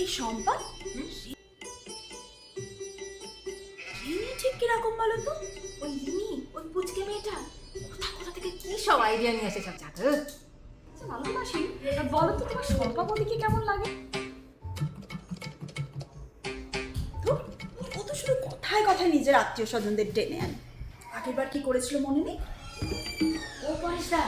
এই শম্পা রিমি ঠিক কিরকম বলো তো? ওই রিমি, ওই পুচকে মেয়েটা কোথা কোথা থেকে কি সব আইডিয়া নিয়ে আসে সব জানো। ভালো মাসি, বলো তো তোমার শম্পা বদিকে কেমন লাগে? ও তো শুধু কথায় কথায় নিজের আত্মীয় স্বজনদের টেনে আনে। আগের বার কি করেছিল মনে নেই? ও পরেশদা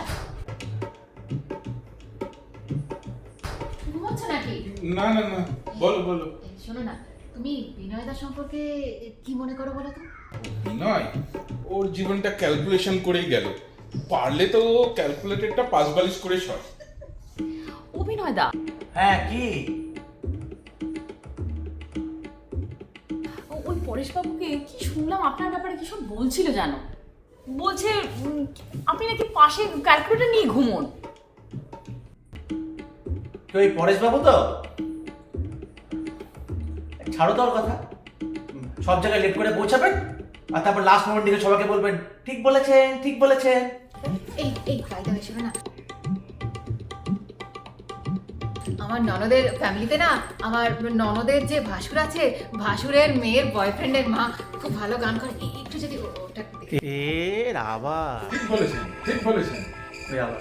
ঘুমাচ্ছ নাকি? না না না, বলো বলো। শোনো না, তুমি বিনয়দা সম্পর্কে কি মনে করো বলো তো? বিনয় ওর জীবনটা ক্যালকুলেশন করেই গেল। পারলে তো ও ক্যালকুলেটরটা পাঁচ বালিশ করে সয়। অভিনয়দা, হ্যাঁ কি? ওই পরেশবাবুকে কি শুনলাম আপনার ব্যাপারে কি সব বলছিল জানো? বলছে আপনি নাকি পাশে ক্যালকুলেটর নিয়ে ঘুমোন। তো এই পরেশবাবু তো? ছাড়ো তো ওর কথা। সব জায়গায় লেট করে পৌঁছাবেন আর তারপর লাস্ট মোমেন্ট দিকে সবাইকে বলবেন ঠিক বলেছেন ঠিক বলেছেন। এই ফায়দা হয়েছিল না আমার ননদের ফ্যামিলিতে না, আমার ননদের যে ভাসুর আছে, ভাসুরের মেয়ের বয়ফ্রেন্ডের মা খুব ভালো গান করে। একটু যদি ওটা এর আবার ঠিক বলেছেন, ঠিক বলেছেন। ওই আবার